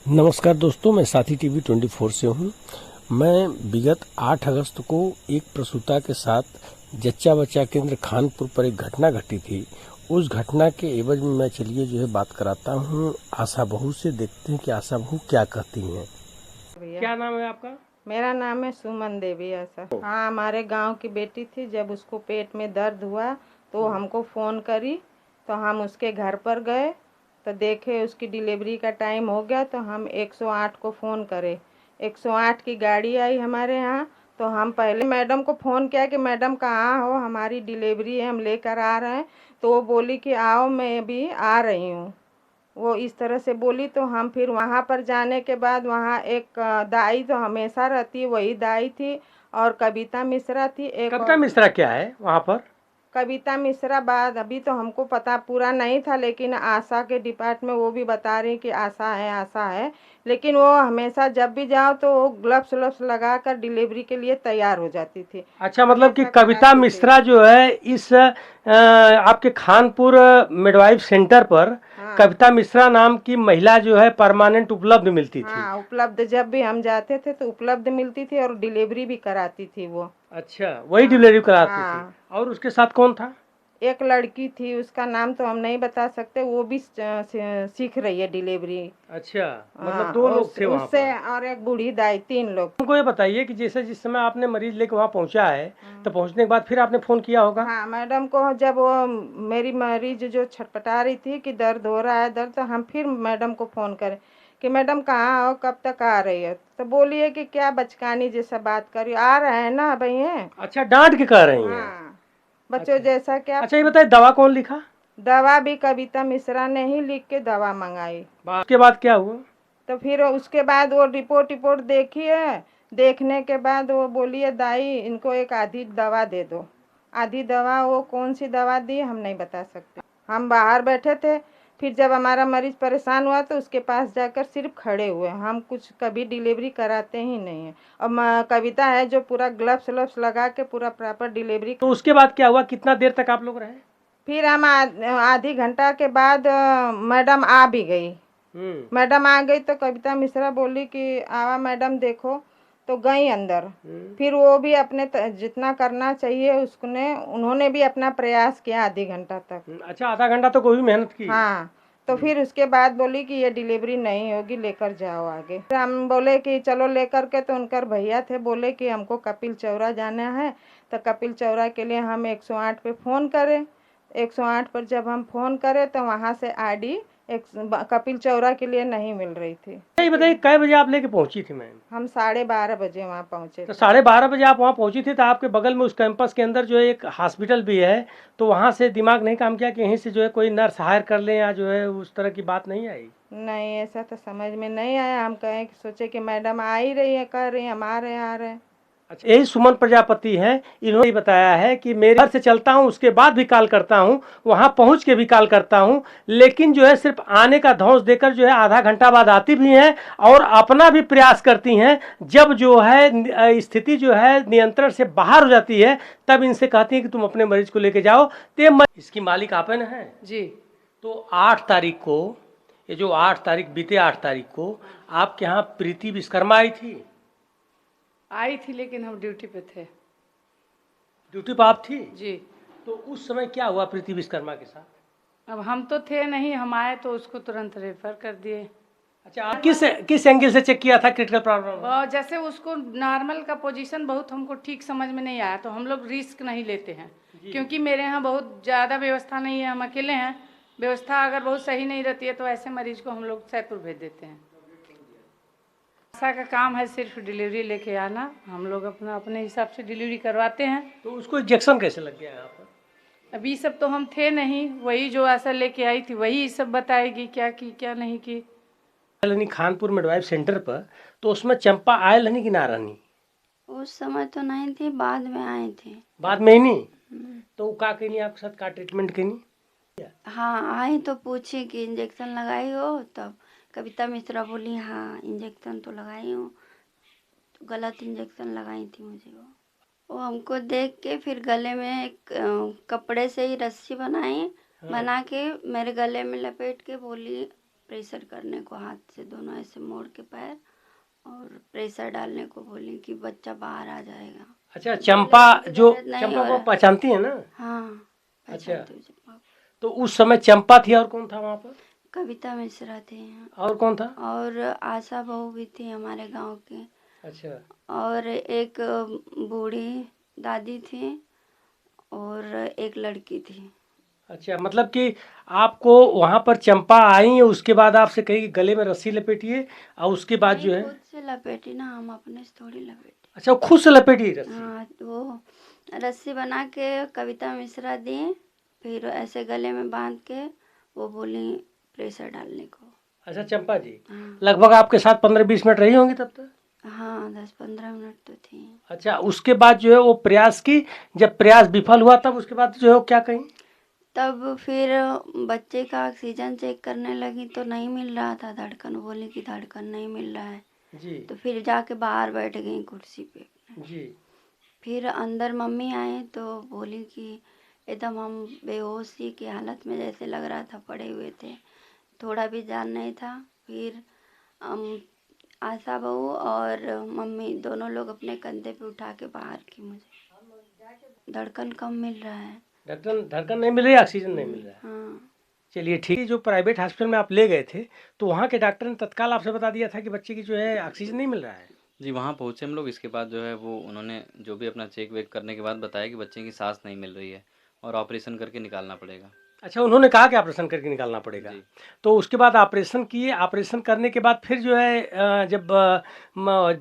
नमस्कार दोस्तों, मैं साथी टीवी 24 से हूँ। मैं विगत 8 अगस्त को एक प्रसूता के साथ जच्चा बच्चा केंद्र खानपुर पर एक घटना घटी थी। उस घटना के एवज में मैं चलिए जो है बात कराता हूँ आशा बहू से। देखते हैं कि आशा बहू क्या कहती हैं। क्या नाम है आपका? मेरा नाम है सुमन देवी। ऐसा हाँ, हमारे गांव की बेटी थी। जब उसको पेट में दर्द हुआ तो हमको फ़ोन करी, तो हम उसके घर पर गए तो देखे उसकी डिलीवरी का टाइम हो गया। तो हम 108 को फ़ोन करे। 108 की गाड़ी आई हमारे यहाँ। तो हम पहले मैडम को फ़ोन किया कि मैडम कहाँ हो, हमारी डिलीवरी है, हम लेकर आ रहे हैं। तो वो बोली कि आओ, मैं भी आ रही हूँ। वो इस तरह से बोली। तो हम फिर वहाँ पर जाने के बाद वहाँ एक दाई तो हमेशा रहती है, वही दाई थी। और कविता मिश्रा थी एक कविता और। मिश्रा क्या है वहाँ पर? कविता मिश्रा बाद अभी तो हमको पता पूरा नहीं था, लेकिन आशा के डिपार्टमेंट वो भी बता रही कि आशा है, आशा है। लेकिन वो हमेशा जब भी जाओ तो वो ग्लव्स व्लव्स लगा कर डिलीवरी के लिए तैयार हो जाती थी। अच्छा, मतलब कि हमेशा कविता कराती थी। मिश्रा जो है इस आपके खानपुर मिडवाइफ सेंटर पर हाँ कविता मिश्रा नाम की महिला जो है परमानेंट उपलब्ध मिलती थी। हाँ, उपलब्ध जब भी हम जाते थे तो उपलब्ध मिलती थी और डिलीवरी भी कराती थी वो। अच्छा, वही हाँ डिलीवरी कराती थी। हाँ। और उसके साथ कौन था? एक लड़की थी, उसका नाम तो हम नहीं बता सकते, वो भी सीख रही है डिलीवरी। अच्छा, मतलब हाँ, दो लोग थे वहाँ उससे पर। और एक बूढ़ी दाई, 3 लोग। हमको ये बताइए कि जैसे जिस समय आपने मरीज लेके वहाँ पहुँचा है, तो हम्म। पहुँचने के बाद फिर आपने फ़ोन किया होगा। हाँ, मैडम को जब वो मेरी मरीज जो छटपटा रही थी कि दर्द हो रहा है दर्द, तो हम फिर मैडम को फ़ोन करें कि मैडम कहाँ हो, कब तक आ रही है। तो बोलिए कि क्या बचकानी जैसा बात करी, आ रहे हैं ना भैया। अच्छा, डांट के कह रही हैं। हाँ, बच्चों अच्छा। जैसा क्या। अच्छा, ये बताइए दवा कौन लिखा? दवा भी कविता मिश्रा ने ही लिख के दवा मंगाई। उसके बाद क्या हुआ? तो फिर उसके बाद वो रिपोर्ट देखी है। देखने के बाद वो बोली है दाई इनको एक आधी दवा दे दो। आधी दवा वो कौन सी दवा दी हम नहीं बता सकते। हम बाहर बैठे थे। फिर जब हमारा मरीज परेशान हुआ तो उसके पास जाकर सिर्फ खड़े हुए। हम कुछ कभी डिलीवरी कराते ही नहीं है। और कविता है जो पूरा ग्लव्स व्लव्स लगा के पूरा प्रॉपर डिलीवरी। तो उसके बाद क्या हुआ? कितना देर तक आप लोग रहे? फिर हम आधी घंटा के बाद मैडम आ भी गई। मैडम आ गई तो कविता मिश्रा बोली कि आवा मैडम देखो। तो गई अंदर। फिर वो भी अपने जितना करना चाहिए उसने उन्होंने भी अपना प्रयास किया आधी घंटा तक। अच्छा, आधा घंटा तो कोई भी मेहनत की। हाँ। तो फिर उसके बाद बोली कि ये डिलीवरी नहीं होगी, लेकर जाओ आगे। फिर हम बोले कि चलो लेकर के। तो उनकर भैया थे, बोले कि हमको कपिल चौरा जाना है। तो कपिल चौरा के लिए हम 108 पे फ़ोन करें। 108 पर जब हम फ़ोन करें तो वहाँ से आईडी एक कपिल चौरा के लिए नहीं मिल रही थी। ये बताइए कै बजे आप लेके पहुंची थी मैम? हम 12:30 बजे वहाँ पहुँचे तो थे। 12:30 बजे आप वहाँ पहुंची थी, तो आपके बगल में उस कैंपस के अंदर जो है एक हॉस्पिटल भी है, तो वहाँ से दिमाग नहीं काम किया कि यहीं से जो है कोई नर्स हायर कर लें, या जो है उस तरह की बात नहीं आई? नहीं, ऐसा तो समझ में नहीं आया। हम कहें कि सोचे कि मैडम आ ही रही है, कह रही हैं हम आ रहे हैं, आ रहे हैं। अच्छा, यही सुमन प्रजापति हैं। इन्होंने बताया है कि मेरे घर से चलता हूँ, उसके बाद भी कॉल करता हूँ, वहाँ पहुँच के भी कॉल करता हूँ, लेकिन जो है सिर्फ आने का धौंस देकर जो है आधा घंटा बाद आती भी हैं और अपना भी प्रयास करती हैं। जब जो है स्थिति जो है नियंत्रण से बाहर हो जाती है, तब इनसे कहती हैं कि तुम अपने मरीज को लेके जाओ। इसकी मालिक आप हैं जी। तो 8 तारीख को, ये जो 8 तारीख बीते 8 तारीख को आपके यहाँ प्रीति विश्वकर्मा आई थी। आई थी लेकिन हम ड्यूटी पे थे। ड्यूटी पर आप थी? जी। तो उस समय क्या हुआ प्रीति विश्वकर्मा के साथ? अब हम तो थे नहीं, हम आए तो उसको तुरंत रेफर कर दिए। अच्छा, आप किस एंगल से चेक किया था क्रिटिकल प्रॉब्लम? और जैसे उसको नॉर्मल का पोजीशन बहुत हमको ठीक समझ में नहीं आया, तो हम लोग रिस्क नहीं लेते हैं, क्योंकि मेरे यहाँ बहुत ज़्यादा व्यवस्था नहीं है, हम अकेले हैं। व्यवस्था अगर बहुत सही नहीं रहती है तो ऐसे मरीज को हम लोग सैदपुर भेज देते हैं। आशा का काम है सिर्फ डिलीवरी लेके आना, हम लोग अपना अपने हिसाब से डिलीवरी करवाते हैं। तो उसको इंजेक्शन कैसे लग गया यहाँ पर? अभी सब तो हम थे नहीं, वही जो आशा लेके आई थी वही सब बताएगी क्या की क्या नहीं की। खानपुर मिडवाइफ सेंटर पर, तो उसमें चंपा आयल हनी कि ना रहनी? उस समय तो नहीं थी, बाद में आए थे। बाद में ही नहीं? तो का कहीं आपके साथ का ट्रीटमेंट कहीं? हाँ, आई तो पूछी कि इंजेक्शन लगाई हो, तब कविता मिश्रा बोली हाँ इंजेक्शन तो लगाई हूँ। तो गलत इंजेक्शन लगाई थी मुझे वो हमको देख के फिर गले में एक कपड़े से ही रस्सी बनाई। बना के मेरे गले में लपेट के बोली प्रेशर करने को हाथ से दोनों ऐसे मोड़ के पैर और प्रेशर डालने को बोली कि बच्चा बाहर आ जाएगा। अच्छा, चंपा बोले जो जरूरत नहीं चंपा और को पहचानती है ना? हाँ अच्छा। पहचानती हूँ चंपा को। तो उस समय चंपा थी और कौन था वहाँ पर? कविता मिश्रा थी और कौन था? और आशा बहू भी थी हमारे गांव की अच्छा और एक बूढ़ी दादी थी और एक लड़की थी। अच्छा, मतलब कि आपको वहाँ पर चंपा आई, उसके बाद आपसे कही कि गले में रस्सी लपेटिए, और उसके बाद नहीं जो है खुद से लपेटी ना, हम अपने से थोड़ी लपेटी। अच्छा, वो खुद से लपेटी रस्सी? हाँ तो वो रस्सी बना के कविता मिश्रा दी, फिर ऐसे गले में बांध के वो बोली प्रेशर डालने को। अच्छा, चंपा जी हाँ लगभग आपके साथ 15-20 मिनट रही होंगी तब तक? हाँ 10-15 मिनट तो थी। अच्छा, उसके बाद जो है वो प्रयास की, जब प्रयास विफल हुआ तब उसके बाद जो है वो क्या कहीं? तब फिर बच्चे का ऑक्सीजन चेक करने लगी तो नहीं मिल रहा था धड़कन, बोली कि धड़कन नहीं मिल रहा है। जी तो फिर जाके बाहर बैठ गई कुर्सी पे। जी। फिर अंदर मम्मी आए तो बोली कि एकदम हम बेहोशी की हालत में जैसे लग रहा था पड़े हुए थे, थोड़ा भी जान नहीं था। फिर आशा बहू और मम्मी दोनों लोग अपने कंधे पे उठा के बाहर की, मुझे धड़कन कम मिल रहा है। धड़कन धड़कन नहीं मिल रही, ऑक्सीजन नहीं मिल रहा है। हाँ चलिए ठीक है। जो प्राइवेट हॉस्पिटल में आप ले गए थे तो वहाँ के डॉक्टर ने तत्काल आपसे बता दिया था कि बच्चे की जो है ऑक्सीजन नहीं मिल रहा है? जी, वहाँ पहुँचे हम लोग। इसके बाद जो है वो उन्होंने जो भी अपना चेक वेक करने के बाद बताया कि बच्चे की सांस नहीं मिल रही है और ऑपरेशन करके निकालना पड़ेगा। अच्छा, उन्होंने कहा कि ऑपरेशन करके निकालना पड़ेगा। जी। तो उसके बाद ऑपरेशन किए, ऑपरेशन करने के बाद फिर जो है जब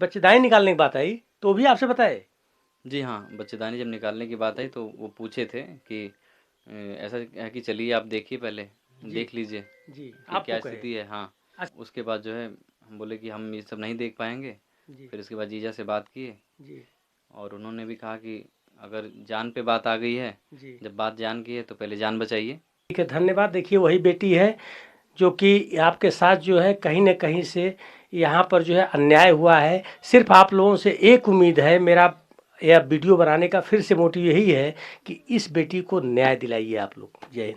बच्चेदानी निकालने की बात आई तो भी आपसे बताए? जी हाँ, बच्चेदानी जब निकालने की बात आई तो वो पूछे थे कि ऐसा है कि चलिए आप देखिए पहले, जी देख लीजिए जी, कि आपको क्या कहे? स्थिति है। हाँ, अच्छा, उसके बाद जो है हम बोले कि हम ये सब नहीं देख पाएँगे। जी फिर उसके बाद जीजा से बात किए जी और उन्होंने भी कहा कि अगर जान पे बात आ गई है, जी। जब बात जान की है तो पहले जान बचाइए। ठीक है, धन्यवाद। देखिए वही बेटी है जो कि आपके साथ जो है कहीं न कहीं से यहाँ पर जो है अन्याय हुआ है। सिर्फ आप लोगों से एक उम्मीद है, मेरा यह वीडियो बनाने का फिर से मोटिव यही है कि इस बेटी को न्याय दिलाइए आप लोग। जय हिंद।